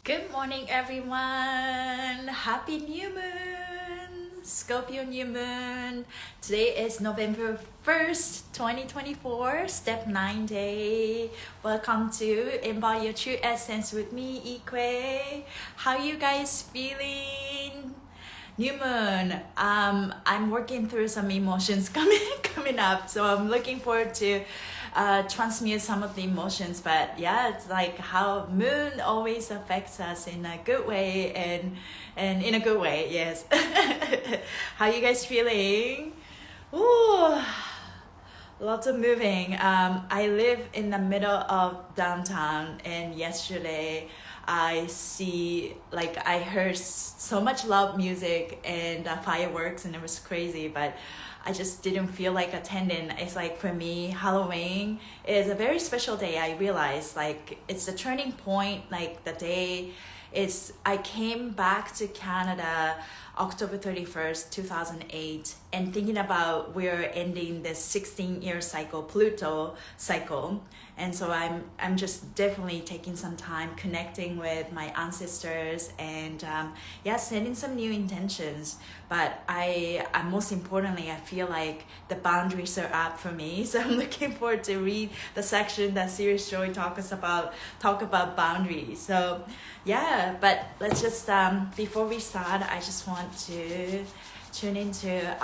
Good morning, everyone. Happy new moon, Scorpio new moon. Today is November 1st, 2024, step 9 day. Welcome to Embody Your True Essence with me, Ikue. How you guys feeling? New moon. I'm working through some emotions coming up, so I'm looking forward to transmute some of the emotions. But yeah, it's like how moon always affects us in a good way and in a good way. Yes. How you guys feeling? Ooh, lots of moving. I live in the middle of downtown, and yesterday I heard so much loud music and fireworks, and it was crazy, but I just didn't feel like attending. It's like, for me, Halloween is a very special day. I realized like it's the turning point, like the day I came back to Canada October 31st, 2008, and thinking about we're ending this 16-year cycle, Pluto cycle. And so I'm just definitely taking some time connecting with my ancestors and setting some new intentions. But I most importantly, I feel like the boundaries are up for me. So I'm looking forward to read the section that Series Joy talk about boundaries. So yeah, but let's just before we start, I just want to tune into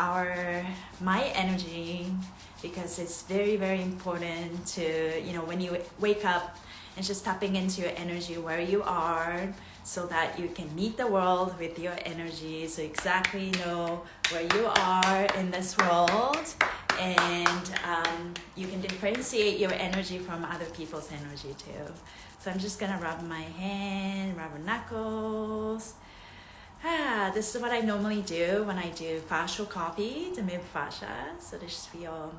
my energy, because it's very, very important to, when you wake up and just tapping into your energy where you are, so that you can meet the world with your energy, so exactly know where you are in this world, and you can differentiate your energy from other people's energy too. So I'm just gonna rub my hand, rub my knuckles. This is what I normally do when I do fascial coffee to move fascia, so they just feel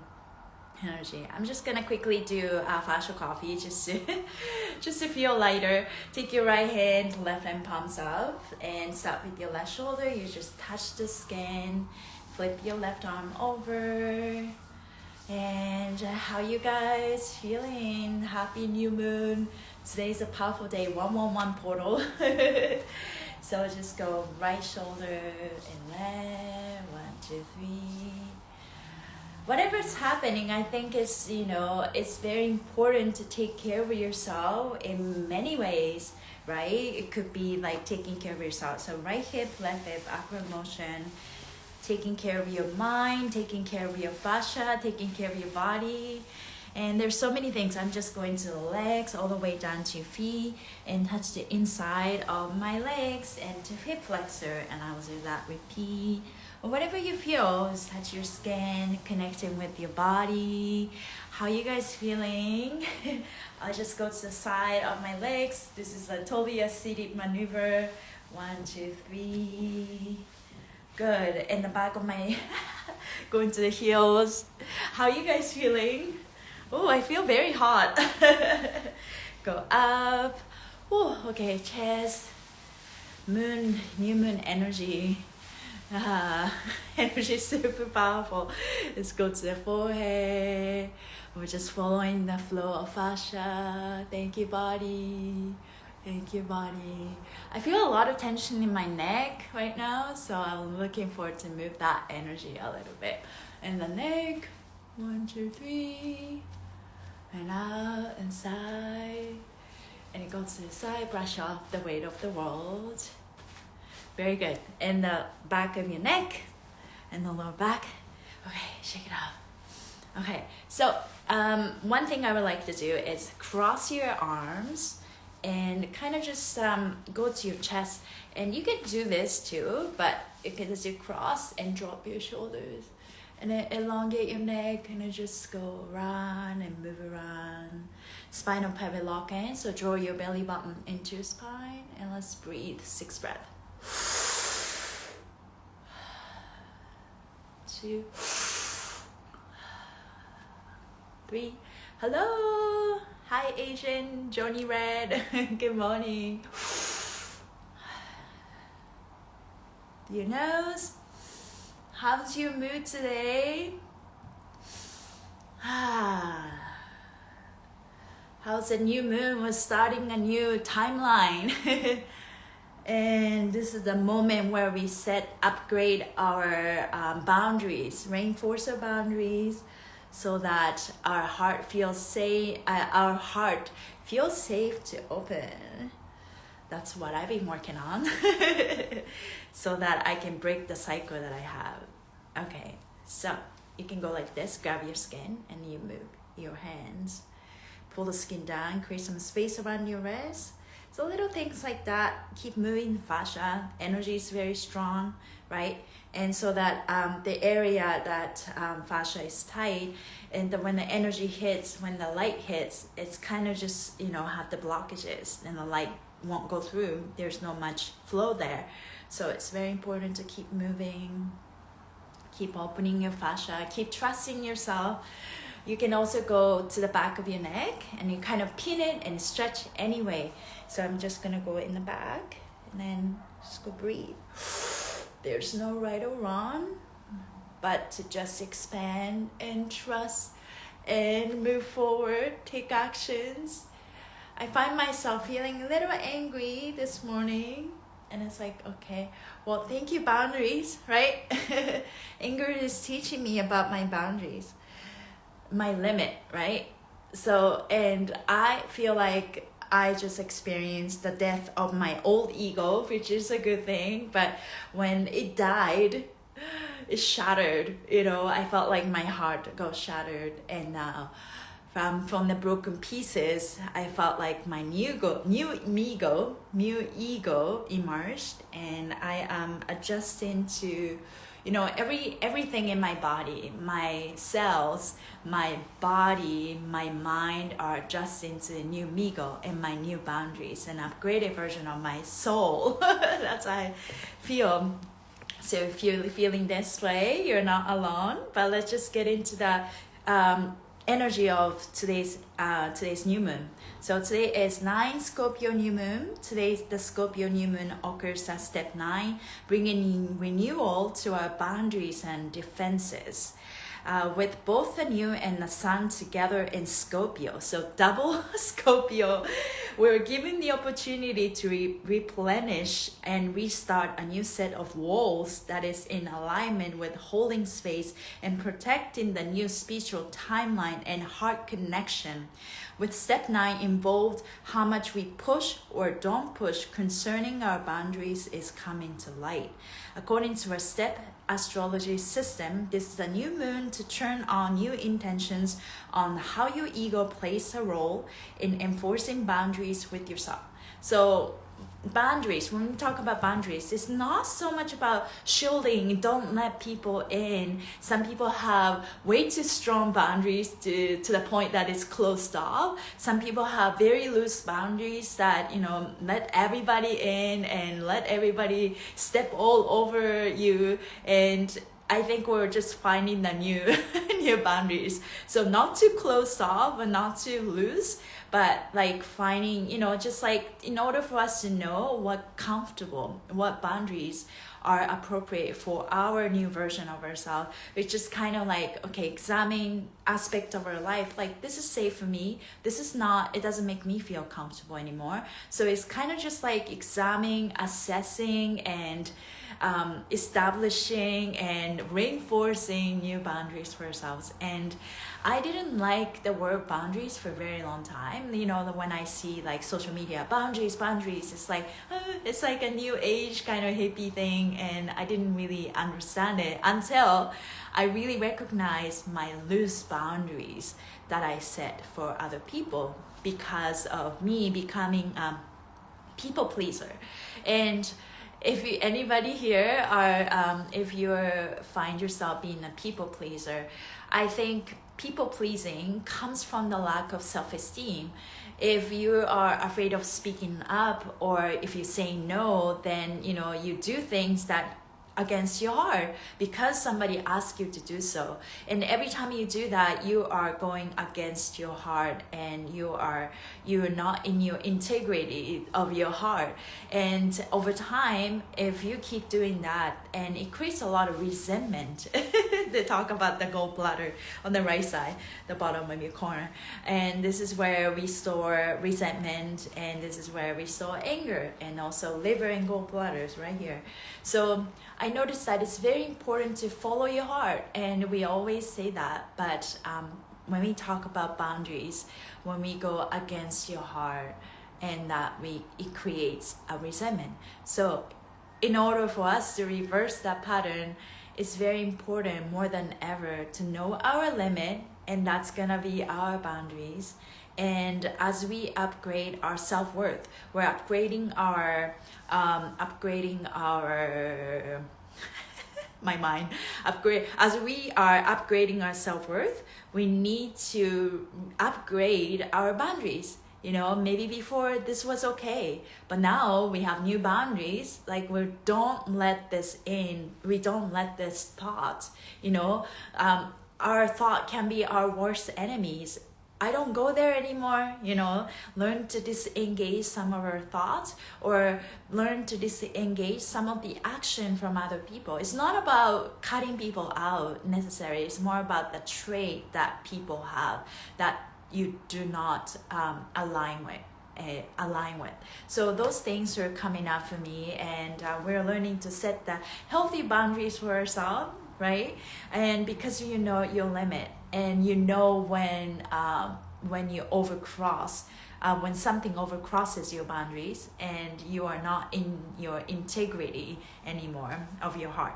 energy. I'm just gonna quickly do fascial coffee just to feel lighter. Take your right hand, left hand palms up, and start with your left shoulder. You just touch the skin, flip your left arm over. And how you guys feeling? Happy new moon. Today's a powerful day, 111 portal. So just go right shoulder and left, 1, 2, 3. Whatever's happening, I think it's very important to take care of yourself in many ways, right? It could be like taking care of yourself. So right hip, left hip, upward motion, taking care of your mind, taking care of your fascia, taking care of your body. And there's so many things. I'm just going to the legs all the way down to your feet and touch the inside of my legs and to hip flexor, and I will do that. Repeat. Or whatever you feel, just touch your skin, connecting with your body. How you guys feeling? I'll just go to the side of my legs. This is totally a seated maneuver. 1, 2, 3. Good. In the back of my going to the heels. How you guys feeling? Oh, I feel very hot. Go up. Oh, okay, chest. Moon, new moon energy. Energy is super powerful. Let's go to the forehead. We're just following the flow of fascia. Thank you, body. Thank you, body. I feel a lot of tension in my neck right now, so I'm looking forward to move that energy a little bit. And the neck, 1, 2, 3. And out and side. And it goes to the side, brush off the weight of the world. Very good. And the back of your neck and the lower back. Okay, shake it off. Okay, so one thing I would like to do is cross your arms and kind of just go to your chest. And you can do this too, but you can just do cross and drop your shoulders. And then elongate your neck, and then just go around and move around. Spinal pelvic lock in, so draw your belly button into your spine, and let's breathe. 6 breaths. 2, 3. Hello. Hi, Asian Johnny Red. Good morning. Your nose. How's your mood today? How's the new moon was starting a new timeline. And this is the moment where we upgrade our boundaries, reinforce our boundaries, so that our heart feels safe. To open. That's what I've been working on, so that I can break the cycle that I have. Okay, so you can go like this. Grab your skin and you move your hands. Pull the skin down. Create some space around your wrist. So little things like that, keep moving the fascia. Energy is very strong, right? And so that the area that fascia is tight, and when the energy hits, when the light hits, it's kind of just, have the blockages and the light won't go through. There's no much flow there. So it's very important to keep moving, keep opening your fascia, keep trusting yourself. You can also go to the back of your neck and you kind of pin it and stretch anyway. So I'm just gonna go in the back and then just go breathe. There's no right or wrong, but to just expand and trust and move forward, take actions. I find myself feeling a little angry this morning, and it's like, okay, well, thank you, boundaries, right? Anger is teaching me about my boundaries, my limit, right? So, and I feel like I just experienced the death of my old ego, which is a good thing. But when it died, it shattered, I felt like my heart got shattered. And from the broken pieces, I felt like my new ego emerged. And I am adjusting to, everything in my body, my cells, my body, my mind are adjusting to the new Migo and my new boundaries, an upgraded version of my soul. That's how I feel. So if you're feeling this way, you're not alone. But let's just get into the energy of today's new moon. So today is 9 Scorpio new moon. Today's the Scorpio new moon occurs at step 9, bringing renewal to our boundaries and defenses. With both the new and the sun together in Scorpio, so double Scorpio, we're given the opportunity to replenish and restart a new set of walls that is in alignment with holding space and protecting the new spiritual timeline and heart connection. With step 9 involved, how much we push or don't push concerning our boundaries is coming to light. According to our step astrology system, this is a new moon to turn on new intentions on how your ego plays a role in enforcing boundaries with yourself. So boundaries, when we talk about boundaries, it's not so much about shielding, don't let people in. Some people have way too strong boundaries to the point that it's closed off. Some people have very loose boundaries that, let everybody in and let everybody step all over you. And I think we're just finding the new boundaries. So not too closed off and not too loose, but like finding, just like in order for us to know what boundaries are appropriate for our new version of ourselves, it's just kind of like, okay, examine aspect of our life. Like, this is safe for me. This is not, it doesn't make me feel comfortable anymore. So it's kind of just like examining, assessing, and establishing and reinforcing new boundaries for ourselves. And I didn't like the word boundaries for a very long time. When I see like social media, boundaries, it's like a new age kind of hippie thing, and I didn't really understand it until I really recognized my loose boundaries that I set for other people because of me becoming a people pleaser. And if anybody here if you find yourself being a people pleaser, I think people pleasing comes from the lack of self-esteem. If you are afraid of speaking up, or if you say no, then you do things that against your heart because somebody asked you to do so. And every time you do that, you are going against your heart, and you're not in your integrity of your heart. And over time, if you keep doing that, and it creates a lot of resentment. They talk about the gallbladder on the right side, the bottom of your corner, and this is where we store resentment, and this is where we store anger, and also liver and gallbladders right here. So I noticed that it's very important to follow your heart, and we always say that, but when we talk about boundaries, when we go against your heart, and that it creates a resentment. So in order for us to reverse that pattern, it's very important more than ever to know our limit, and that's gonna be our boundaries. And as we upgrade our self-worth, we're upgrading our my mind as we are upgrading our self-worth, we need to upgrade our boundaries. You know, maybe before this was okay, but now we have new boundaries. Like, we don't let this in. We don't let this thought, you know, our thought can be our worst enemies. I don't go there anymore, you know. Learn to disengage some of our thoughts, or learn to disengage some of the action from other people. It's not about cutting people out necessarily. It's more about the trait that people have that you do not align with. So those things are coming up for me, and we're learning to set the healthy boundaries for ourselves, right? And because you know your limit, and you know when you overcross, when something overcrosses your boundaries, and you are not in your integrity anymore of your heart.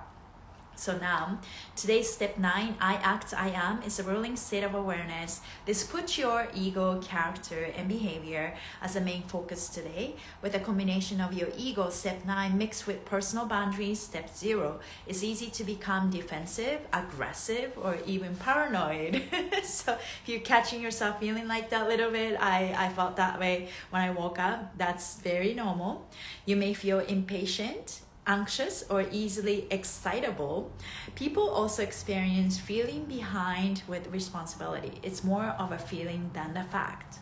So now, today's step 9, I act, I am, is a ruling state of awareness. This puts your ego, character, and behavior as the main focus today. With a combination of your ego, step 9, mixed with personal boundaries, step 0, it's easy to become defensive, aggressive, or even paranoid. So if you're catching yourself feeling like that a little bit, I felt that way when I woke up. That's very normal. You may feel impatient, anxious, or easily excitable. People also experience feeling behind with responsibility. It's more of a feeling than the fact.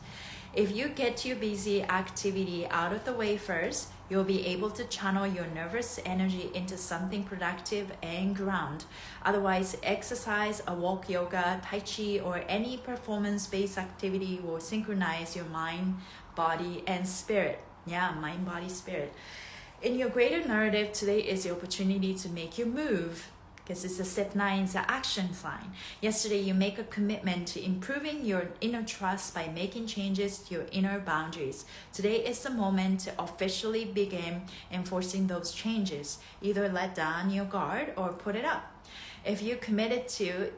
If you get your busy activity out of the way first, you'll be able to channel your nervous energy into something productive and ground. Otherwise, exercise, a walk, yoga, tai chi, or any performance-based activity will synchronize your mind, body, and spirit. Yeah, mind, body, spirit. In your greater narrative, today is the opportunity to make you move, because it's a step 9, it's an action sign. Yesterday, you make a commitment to improving your inner trust by making changes to your inner boundaries. Today is the moment to officially begin enforcing those changes. Either let down your guard or put it up. If you're committed to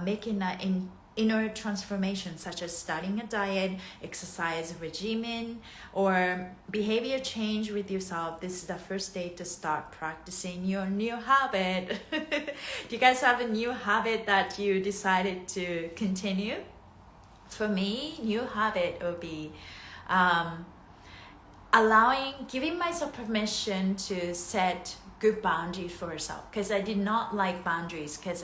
making an inner transformation, such as starting a diet, exercise regimen, or behavior change with yourself, this is the first day to start practicing your new habit. Do you guys have a new habit that you decided to continue? For me, new habit would be giving myself permission to set good boundaries for herself, because I did not like boundaries, because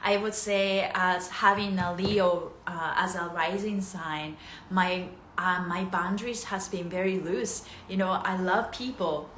I would say, as having a Leo as a rising sign, my boundaries has been very loose. You know, I love people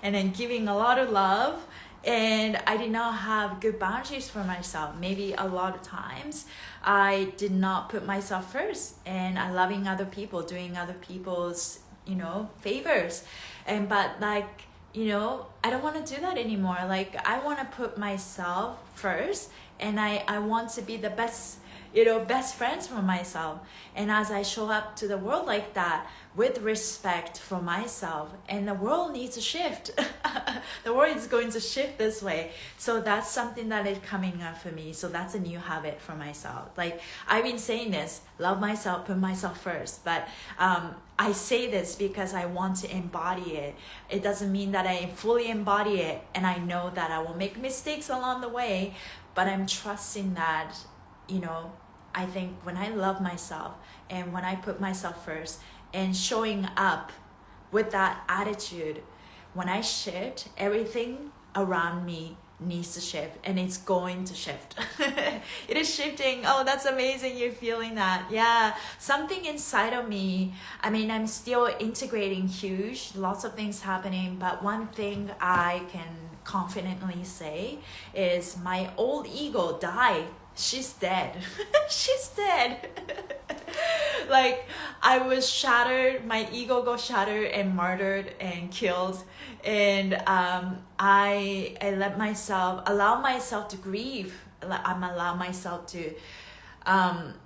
and then giving a lot of love, and I did not have good boundaries for myself. Maybe a lot of times I did not put myself first, and I loving other people, doing other people's, you know, favors, but like, you know, I don't want to do that anymore. Like, I want to put myself first, and I want to be the best, you know, best friends for myself. And as I show up to the world like that, with respect for myself, and the world needs to shift. The world is going to shift this way. So that's something that is coming up for me. So that's a new habit for myself. Like, I've been saying this, love myself, put myself first. But I say this because I want to embody it. It doesn't mean that I fully embody it, and I know that I will make mistakes along the way, but I'm trusting that, you know, I think when I love myself and when I put myself first and showing up with that attitude, when I shift, everything around me needs to shift, and it's going to shift. It is shifting. Oh, that's amazing. You're feeling that. Yeah, something inside of me, I mean, I'm still integrating huge, lots of things happening, but one thing I can confidently say is my old ego died. She's dead. She's dead. Like, I was shattered, my ego got shattered and murdered and killed, and I allow myself to grieve. I'm allow myself to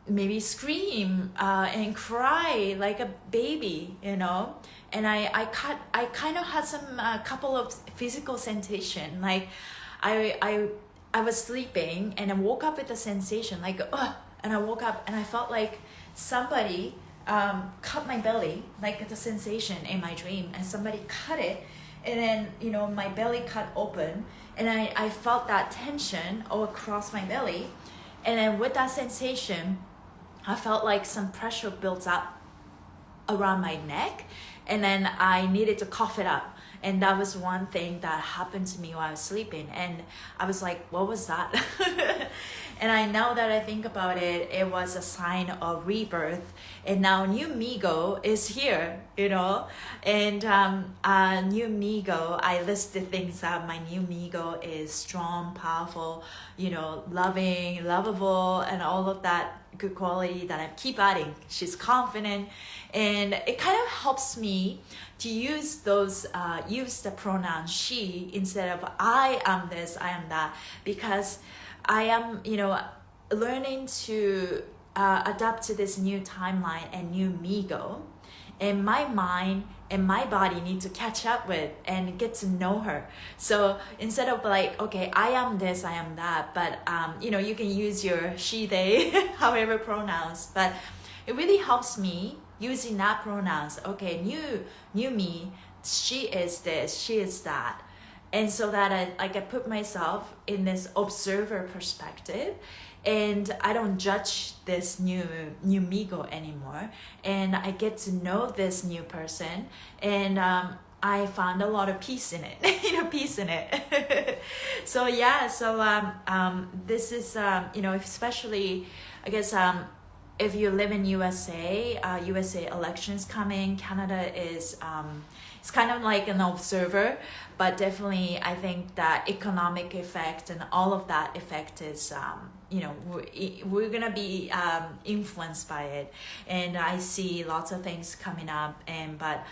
maybe scream and cry like a baby, you know. And I kind of had some couple of physical sensation, like I was sleeping and I woke up with a sensation like, and I woke up and I felt like somebody cut my belly, like the sensation in my dream, and somebody cut it, and then, you know, my belly cut open, and I felt that tension all across my belly, and then with that sensation, I felt like some pressure built up around my neck, and then I needed to cough it up. And that was one thing that happened to me while I was sleeping. And I was like, what was that? And I now that I think about it, it was a sign of rebirth. And now new Migo is here, you know. And new Migo, I listed things that my new Migo is strong, powerful, you know, loving, lovable, and all of that good quality that I keep adding. She's confident, and it kind of helps me to use those use the pronoun she instead of I am this, I am that, because I am, you know, learning to adapt to this new timeline and new Migo, and my mind and my body need to catch up with and get to know her. So instead of like, okay, I am this, I am that, but you know, you can use your she, they, however pronouns, but it really helps me using that pronouns. Okay, new me, she is this, she is that. And so that I put myself in this observer perspective, and I don't judge this new Migo anymore, and I get to know this new person, and I found a lot of peace in it. You know, peace in it. So yeah, so this is you know, especially I guess if you live in USA, USA elections coming, Canada is it's kind of like an observer, but definitely I think that economic effect and all of that effect is, you know, we're gonna be influenced by it. And I see lots of things coming up, but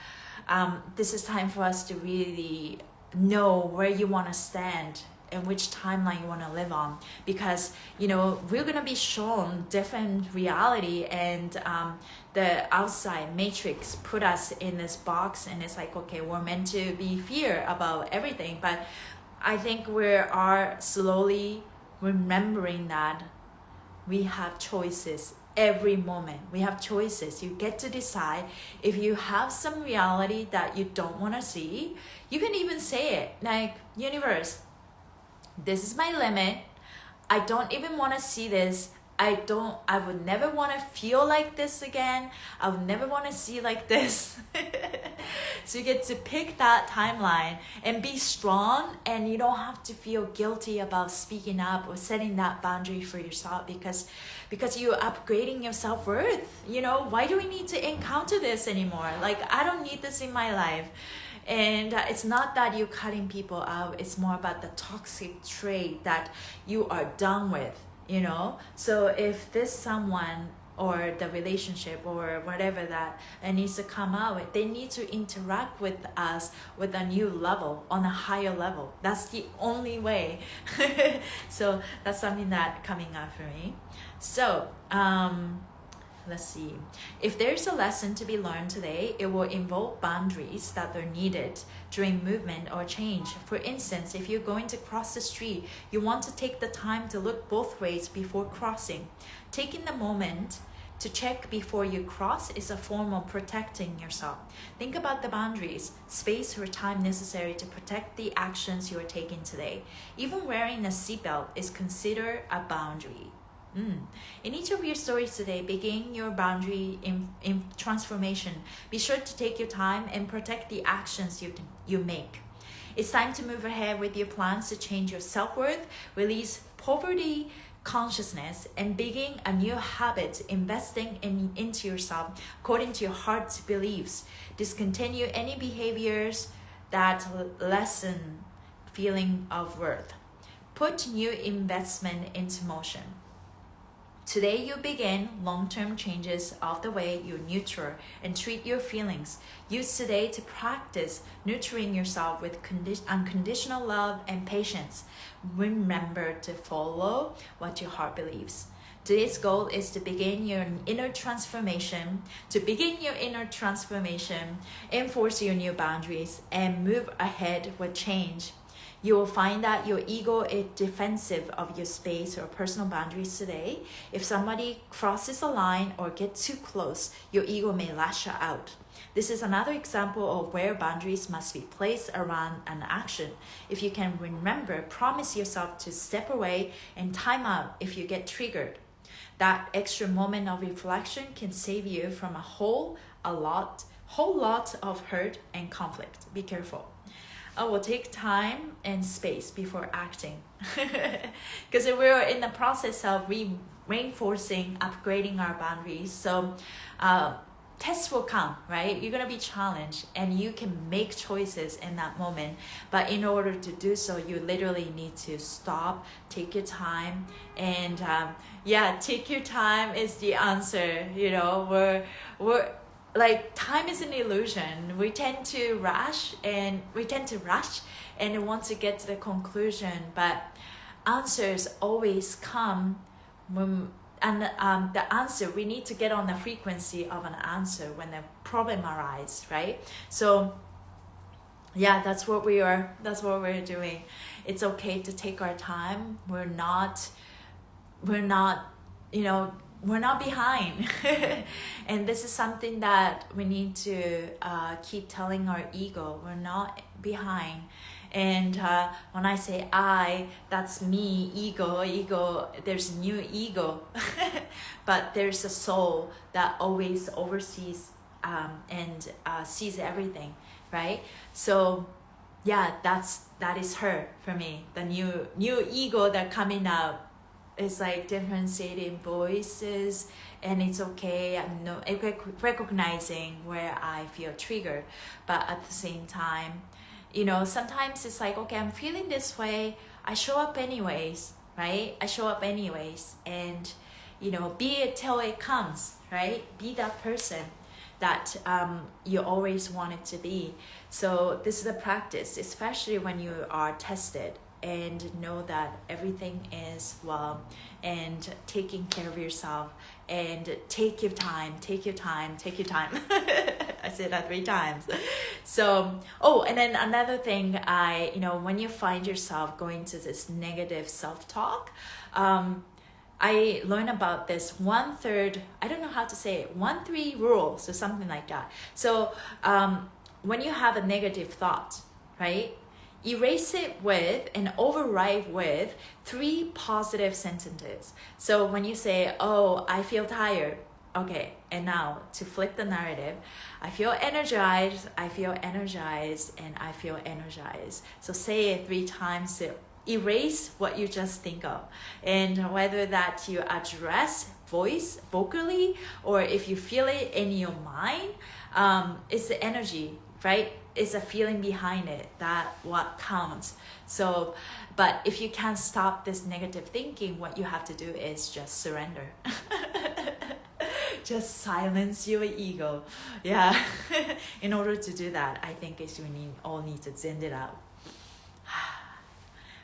this is time for us to really know where you want to stand and which timeline you want to live on, because, you know, we're going to be shown different reality, and the outside matrix put us in this box, and it's like, okay, we're meant to be fear about everything. But I think we are slowly remembering that we have choices every moment. We have choices. You get to decide. If you have some reality that you don't want to see, you can even say it like, universe, this is my limit. I don't even want to see this. I would never want to feel like this again. I would never want to see like this. So you get to pick that timeline and be strong, and you don't have to feel guilty about speaking up or setting that boundary for yourself, because you're upgrading your self-worth. You know, why do we need to encounter this anymore? Like, I don't need this in my life. And it's not that you're cutting people out. It's more about the toxic trait that you are done with, you know. So if this someone or the relationship or whatever that it needs to come out, they need to interact with us with a new level, on a higher level. That's the only way. So that's something that coming up for me. So let's see. If there's a lesson to be learned today, it will involve boundaries that are needed during movement or change. For instance, if you're going to cross the street, you want to take the time to look both ways before crossing. Taking the moment to check before you cross is a form of protecting yourself. Think about the boundaries, space or time necessary to protect the actions you are taking today. Even wearing a seatbelt is considered a boundary. In each of your stories today, begin your boundary in transformation. Be sure to take your time and protect the actions you make. It's time to move ahead with your plans to change your self-worth, release poverty consciousness, and begin a new habit investing into yourself according to your heart's beliefs. Discontinue any behaviors that lessen feeling of worth. Put new investment into motion. Today you begin long-term changes of the way you nurture and treat your feelings. Use today to practice nurturing yourself with unconditional love and patience. Remember to follow what your heart believes. Today's goal is to begin your inner transformation, enforce your new boundaries, and move ahead with change. You will find that your ego is defensive of your space or personal boundaries today. If somebody crosses a line or gets too close, your ego may lash out. This is another example of where boundaries must be placed around an action. If you can remember, promise yourself to step away and time out if you get triggered. That extra moment of reflection can save you from a whole lot of hurt and conflict. Be careful. I will take time and space before acting, because we're in the process of reinforcing, upgrading our boundaries. So tests will come, right? You're gonna be challenged, and you can make choices in that moment. But in order to do so, you literally need to stop, take your time, and take your time is the answer. You know, we're like, time is an illusion. We tend to rush and want to get to the conclusion, but answers always come when, the answer, we need to get on the frequency of an answer when the problem arises, right? So yeah, that's what we're doing. It's okay to take our time. We're not behind. And this is something that we need to keep telling our ego. We're not behind. And when I say I, that's me, ego, there's new ego. But there's a soul that always oversees and sees everything, right? So yeah, that is her for me. The new ego that coming out. It's like differentiating voices, and it's okay. I'm recognizing where I feel triggered, but at the same time, sometimes it's like, okay, I'm feeling this way. I show up anyways, right? And be it till it comes, right? Be that person that you always wanted to be. So this is a practice, especially when you are tested. And know that everything is well, and taking care of yourself, and take your time. I said that 3 times. So, and then another thing, when you find yourself going to this negative self-talk, I learned about this 1/3, I don't know how to say it, 1-3 rule, so something like that. So when you have a negative thought, right? Erase it with and override with 3 positive sentences. So when you say, oh, I feel tired. Okay, and now to flip the narrative, I feel energized, and I feel energized. So say it 3 times to erase what you just think of. And whether that you address vocally, or if you feel it in your mind, it's the energy, right? It's a feeling behind it, that what counts. So, but if you can't stop this negative thinking, what you have to do is just surrender. Just silence your ego. Yeah. In order to do that, I think we all need to send it out.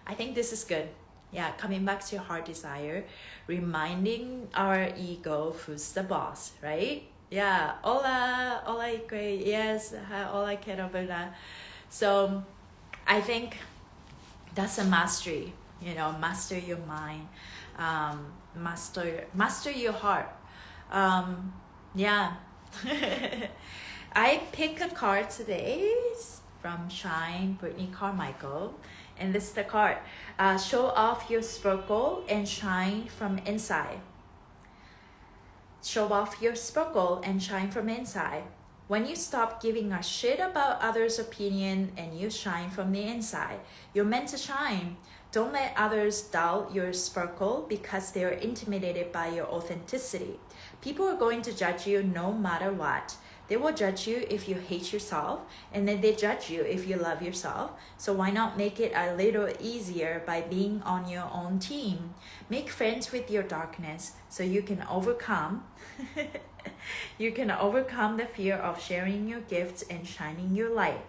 I think this is good. Yeah, coming back to your heart desire, reminding our ego who's the boss, right? Yeah, hola IKUE, yes, hola quiero verdad. So I think that's a mastery, master your mind, master your heart. Yeah. I pick a card today from Shine, Brittany Carmichael, and this is the card. Show off your sparkle and shine from inside. Show off your sparkle and shine from inside. When you stop giving a shit about others' opinion and you shine from the inside, you're meant to shine. Don't let others doubt your sparkle because they're intimidated by your authenticity. People are going to judge you no matter what. They will judge you if you hate yourself, and then they judge you if you love yourself. So why not make it a little easier by being on your own team? Make friends with your darkness so you can overcome the fear of sharing your gifts and shining your light.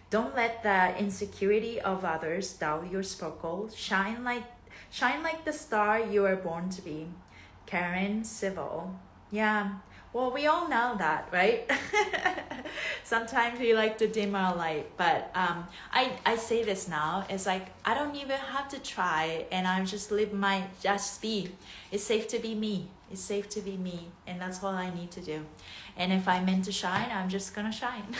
Don't let the insecurity of others doubt your sparkle. Shine like the star you are born to be. Karen Civil. Yeah. Well, we all know that, right? Sometimes we like to dim our light, but I say this now. It's like I don't even have to try, and I'm just live my just be. It's safe to be me. It's safe to be me, and that's all I need to do. And if I'm meant to shine, I'm just gonna shine.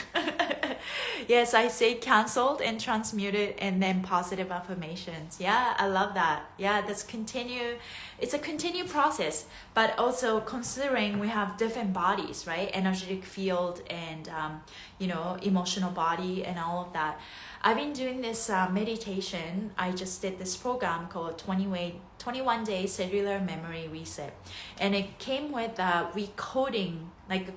Yes, I say canceled and transmuted, and then positive affirmations. Yeah, I love that. Yeah, that's continue. It's a continued process, but also considering we have different bodies, right? Energetic field and emotional body and all of that. I've been doing this meditation. I just did this program called 21 Day Cellular Memory Reset. And it came with recoding, like a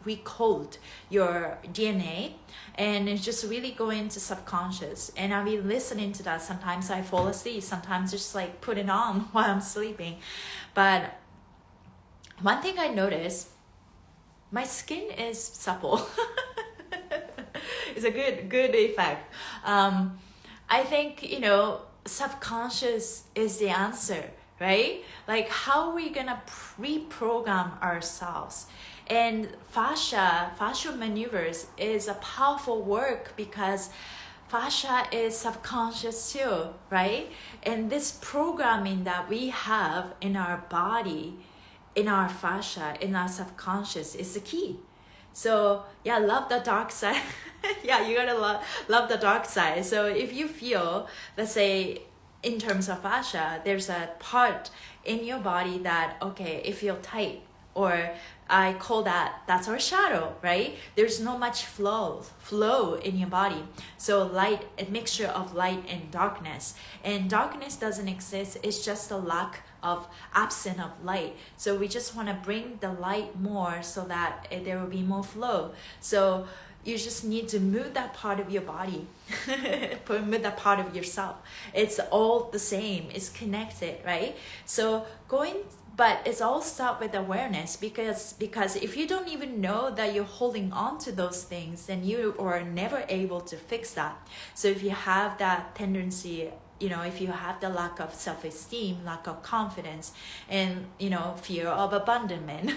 recode your DNA. And it's just really go into subconscious. And I've been listening to that. Sometimes I fall asleep. Sometimes just like put it on while I'm sleeping. But one thing I noticed, my skin is supple. It's a good effect. I think, subconscious is the answer, right? Like how are we gonna reprogram ourselves? And fascia maneuvers is a powerful work because fascia is subconscious too, right? And this programming that we have in our body, in our fascia, in our subconscious is the key. So yeah, love the dark side. Yeah, you gotta love the dark side. So if you feel, let's say in terms of fascia, there's a part in your body that, okay, it feels tight, or I call that's our shadow, right? There's no much flow in your body. So light, a mixture of light and darkness. And darkness doesn't exist. It's just a lack of absence of light. So we just want to bring the light more so that there will be more flow. So you just need to move that part of your body, move that part of yourself. It's all the same. It's connected, right? So but it's all start with awareness, because if you don't even know that you're holding on to those things, then you are never able to fix that. So if you have that tendency, if you have the lack of self-esteem, lack of confidence, and fear of abandonment,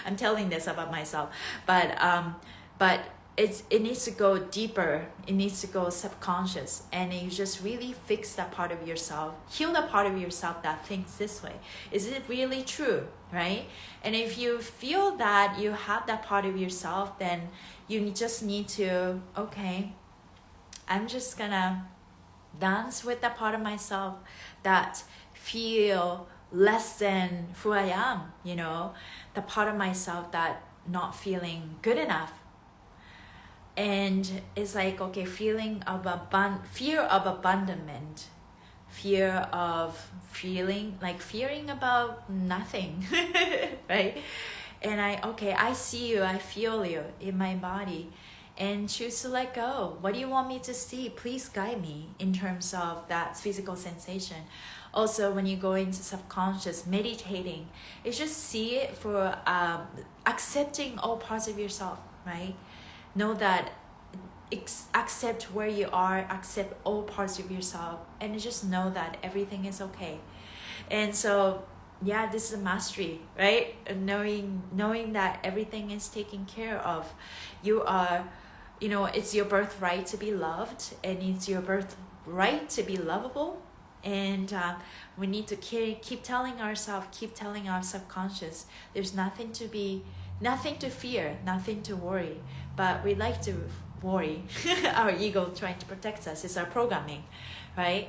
I'm telling this about myself, but it needs to go deeper. It needs to go subconscious, and you just really fix that part of yourself, heal the part of yourself that thinks this way. Is it really true, right? And if you feel that you have that part of yourself, then you just need to, okay, I'm just gonna dance with that part of myself that feel less than who I am, the part of myself that not feeling good enough. And it's like, okay, feeling of fear of abandonment, fear of fearing about nothing, right? And I see you, I feel you in my body, and choose to let go. What do you want me to see? Please guide me in terms of that physical sensation. Also, when you go into subconscious meditating, it's just see it for accepting all parts of yourself, right? Know that, accept where you are, accept all parts of yourself, and just know that everything is okay. And so, yeah, this is a mastery, right? Knowing that everything is taken care of. You are, it's your birthright to be loved, and it's your birthright to be lovable. And we need to keep telling ourselves, keep telling our subconscious, there's nothing to fear, nothing to worry. But we like to worry. Our ego trying to protect us is our programming, right?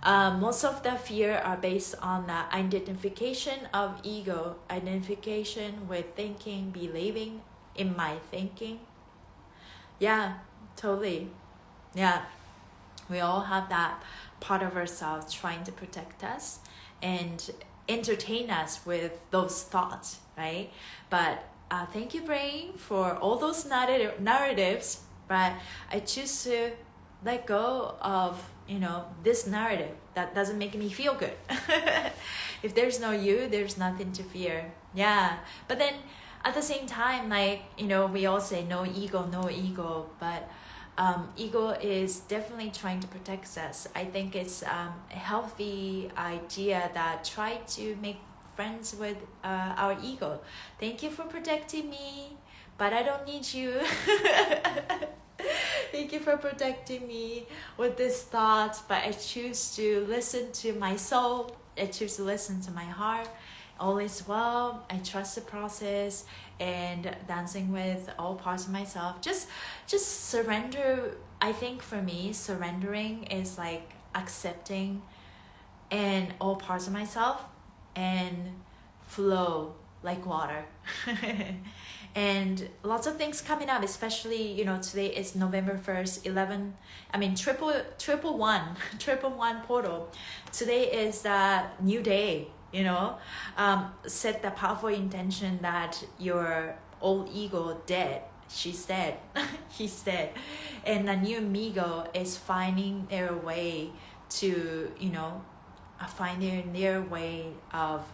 Most of the fear are based on the identification of ego, identification with thinking, believing in my thinking. Yeah, totally. Yeah, we all have that part of ourselves trying to protect us and entertain us with those thoughts, right? But thank you, brain, for all those narratives. But I choose to let go of, this narrative that doesn't make me feel good. If there's no you, there's nothing to fear. Yeah. But then at the same time, like, we all say no ego, but ego is definitely trying to protect us. I think it's a healthy idea that try to make friends with our ego. Thank you for protecting me, but I don't need you. Thank you for protecting me with this thought, but I choose to listen to my soul. I choose to listen to my heart. All is well. I trust the process and dancing with all parts of myself. Just surrender. I think for me, surrendering is like accepting and all parts of myself and flow like water. And lots of things coming up, especially, today is November 1st, triple one portal. Today is the new day, set the powerful intention that your old ego dead. She's dead. He's dead. And the new Migo is finding their way to, finding their way of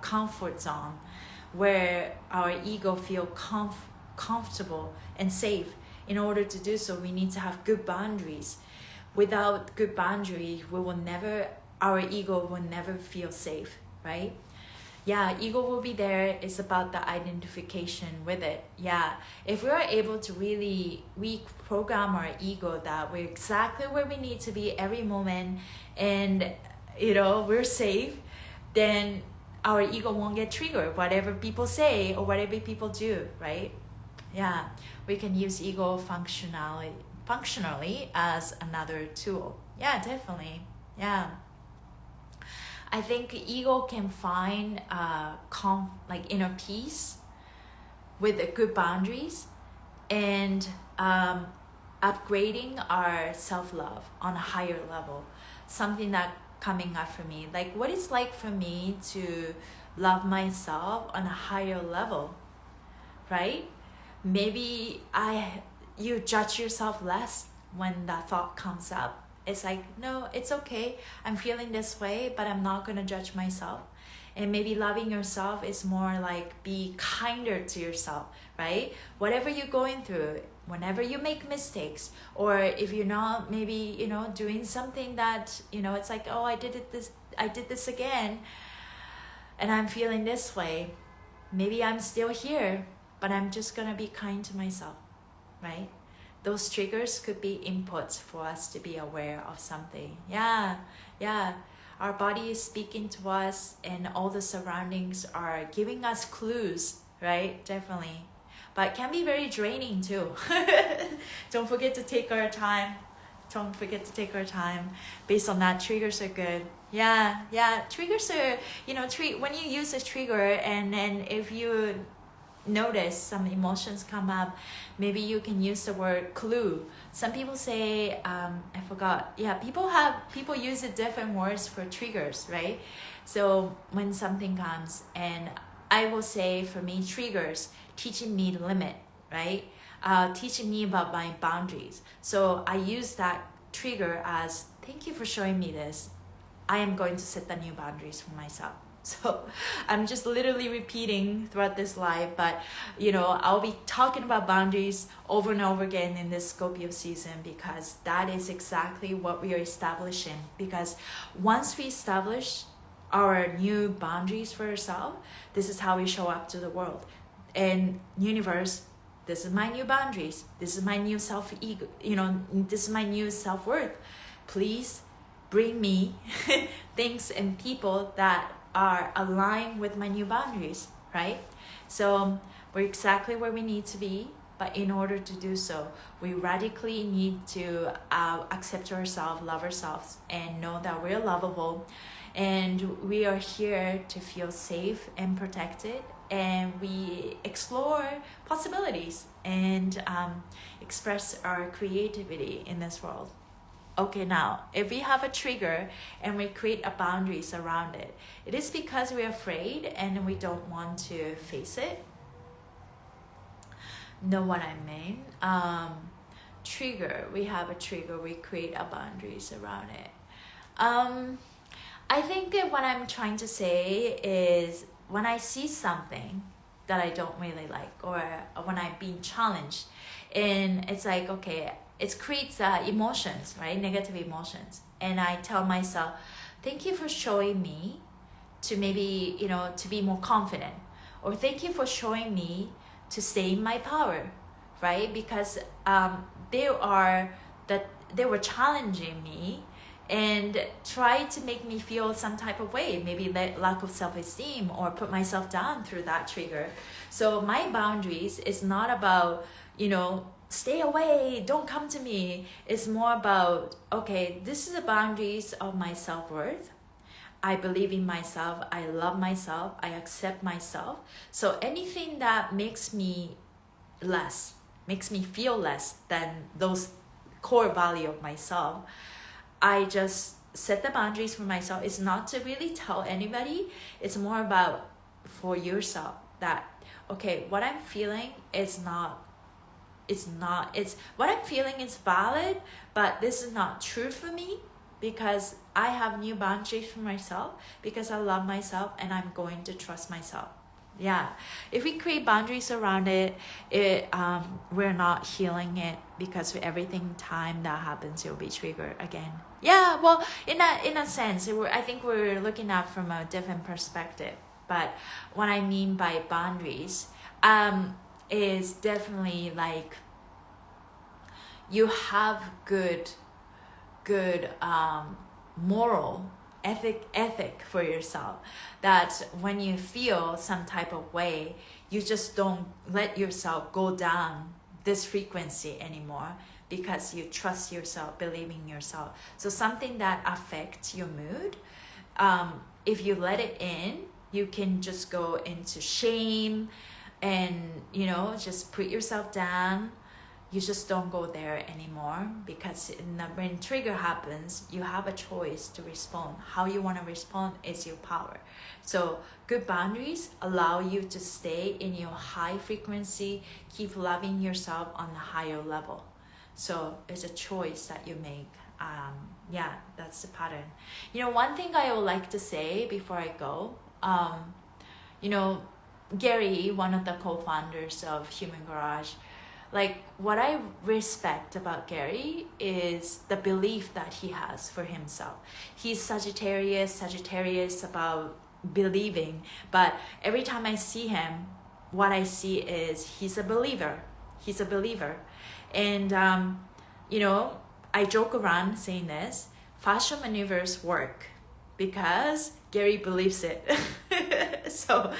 comfort zone, where our ego feel comfortable and safe. In order to do so, we need to have good boundaries. Without good boundaries, our ego will never feel safe, right? Yeah, ego will be there. It's about the identification with it. Yeah, if we are able to really reprogram our ego that we're exactly where we need to be every moment, and we're safe, then our ego won't get triggered, whatever people say or whatever people do, right? Yeah, we can use ego functionally as another tool. Yeah, definitely. Yeah. I think ego can find inner peace with the good boundaries and upgrading our self-love on a higher level. Something that coming up for me, like what it's like for me to love myself on a higher level, right? Maybe you judge yourself less when that thought comes up. It's like, no, it's okay. I'm feeling this way, but I'm not gonna judge myself. And maybe loving yourself is more like be kinder to yourself, right? Whatever you're going through, whenever you make mistakes, or if you're not maybe, doing something that, it's like, oh, I did this again, and I'm feeling this way. Maybe I'm still here, but I'm just gonna be kind to myself, right? Those triggers could be inputs for us to be aware of something. Yeah. Our body is speaking to us, and all the surroundings are giving us clues, right? Definitely. But it can be very draining too. Don't forget to take our time. Based on that, triggers are good. Yeah. Triggers are, when you use a trigger, and then if you notice some emotions come up, maybe you can use the word clue. Some people say, I forgot. Yeah, people use different words for triggers, right? So when something comes, and I will say for me, triggers teaching me the limit, right? Teaching me about my boundaries. So I use that trigger as, thank you for showing me this. I am going to set the new boundaries for myself. So I'm just literally repeating throughout this live, but I'll be talking about boundaries over and over again in this Scorpio season, because that is exactly what we are establishing. Because once we establish our new boundaries for ourselves, this is how we show up to the world. And universe, this is my new boundaries. This is my new self-ego. This is my new self-worth. Please bring me things and people that are aligned with my new boundaries, right? So we're exactly where we need to be, but in order to do so, we radically need to accept ourselves, love ourselves, and know that we're lovable, and we are here to feel safe and protected, and we explore possibilities and express our creativity in this world. Okay, now, if we have a trigger and we create a boundaries around it, it is because we're afraid and we don't want to face it. Know what I mean? Trigger, we have a trigger, we create a boundaries around it. I think that what I'm trying to say is when I see something that I don't really like, or when I'm being challenged, and it's like, okay, it creates emotions, right? Negative emotions. And I tell myself, thank you for showing me to maybe, to be more confident. Or thank you for showing me to stay in my power, right? Because they were challenging me and try to make me feel some type of way, maybe lack of self-esteem or put myself down through that trigger. So my boundaries is not about, stay away, don't come to me. It's more about, okay, this is the boundaries of my self-worth. I believe in myself, I love myself, I accept myself. So anything that makes me feel less than those core value of myself, I just set the boundaries for myself. It's not to really tell anybody. It's more about for yourself that, okay, what I'm feeling is what I'm feeling is valid, but this is not true for me because I have new boundaries for myself because I love myself and I'm going to trust myself. Yeah, if we create boundaries around it, we're not healing it because everything time that happens, it'll be triggered again. Yeah, well, in a sense, I think we're looking at from a different perspective. But what I mean by boundaries is definitely like you have good moral ethic for yourself, that when you feel some type of way, you just don't let yourself go down this frequency anymore because you trust yourself, believe in yourself. So something that affects your mood, if you let it in, you can just go into shame and just put yourself down. You just don't go there anymore because when trigger happens, you have a choice to respond. How you want to respond is your power. So good boundaries allow you to stay in your high frequency, keep loving yourself on a higher level. So it's a choice that you make. Yeah, that's the pattern. One thing I would like to say before I go, Gary, one of the co-founders of Human Garage, like what I respect about Gary is the belief that he has for himself. He's Sagittarius about believing, but every time I see him, what I see is he's a believer. And I joke around saying this, fascia maneuvers work because Gary believes it. So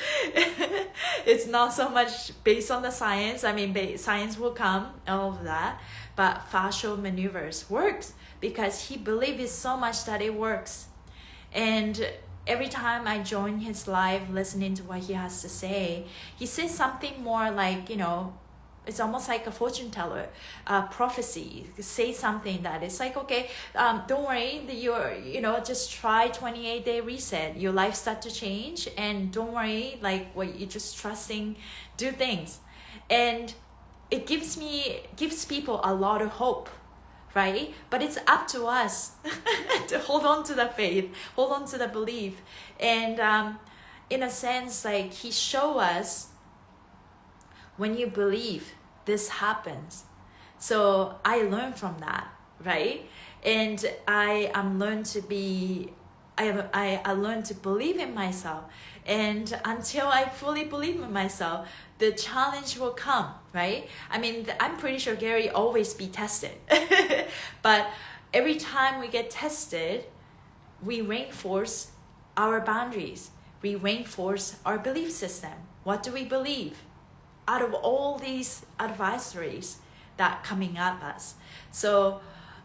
it's not so much based on the science. I mean, science will come, all of that. But fascial maneuvers works because he believes it so much that it works. And every time I join his live, listening to what he has to say, he says something more like, it's almost like a fortune teller, prophecy. Say something that it's like, okay, don't worry, that just try 28-day reset. Your life start to change, and don't worry, like what you're just trusting, do things, and it gives people a lot of hope, right? But it's up to us to hold on to the faith, hold on to the belief, and in a sense, like he show us. When you believe, this happens. So I learned from that, right? And I learned to believe in myself. And until I fully believe in myself, the challenge will come, right? I mean, I'm pretty sure Gary always be tested. But every time we get tested, we reinforce our boundaries. We reinforce our belief system. What do we believe? Out of all these advisories that coming at us. So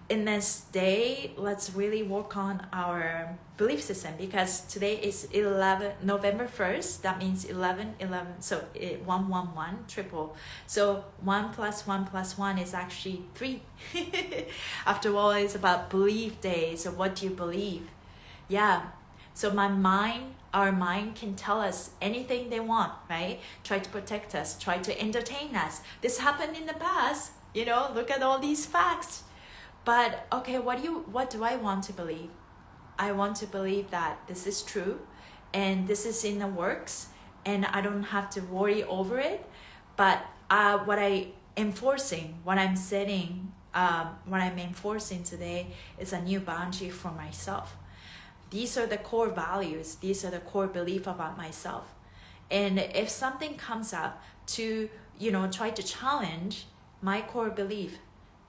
in this day, let's really work on our belief system, because today is November 1st. That means 11, so 111 triple. So 1 plus 1 plus 1 is actually 3. After all, it's about belief day. So what do you believe? Yeah. So our mind can tell us anything they want, right? Try to protect us, try to entertain us. This happened in the past, look at all these facts. But okay, what do I want to believe? I want to believe that this is true and this is in the works and I don't have to worry over it. But what I'm enforcing today is a new boundary for myself. These are the core values. These are the core beliefs about myself. And if something comes up to, try to challenge my core belief,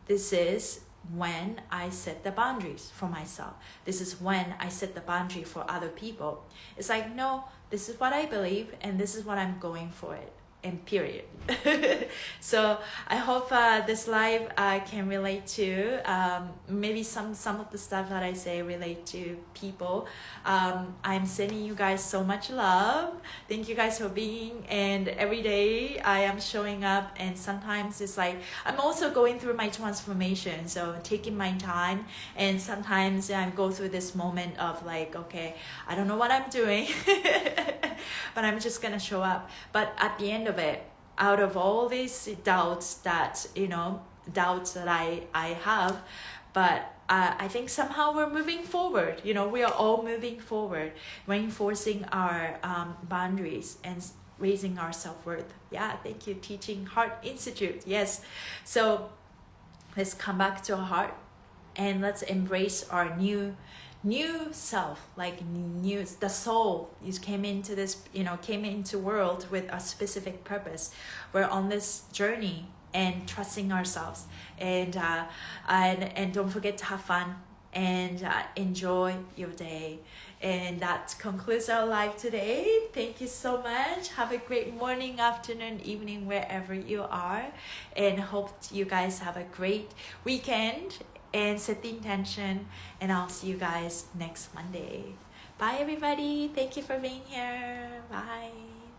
this is when I set the boundaries for myself. This is when I set the boundary for other people. It's like, no, this is what I believe and this is what I'm going for it. And period. So I hope this live can relate to maybe some of the stuff that I say relate to people. I'm sending you guys so much love. Thank you guys for being, and every day I am showing up, and sometimes it's like I'm also going through my transformation, so taking my time, and sometimes I go through this moment of like, okay, I don't know what I'm doing. But I'm just gonna show up. But at the end of it, out of all these doubts that I have, but I think somehow we're moving forward. We are all moving forward, reinforcing our boundaries and raising our self-worth. Yeah, thank you, Teaching Heart Institute. Yes, so let's come back to our heart and let's embrace our new self, like the soul. You came into this, came into world with a specific purpose. We're on this journey and trusting ourselves, and don't forget to have fun and enjoy your day. And that concludes our live today. Thank you so much. Have a great morning, afternoon, evening, wherever you are, and hope you guys have a great weekend. And set the intention, and I'll see you guys next Monday. Bye everybody. Thank you for being here. Bye.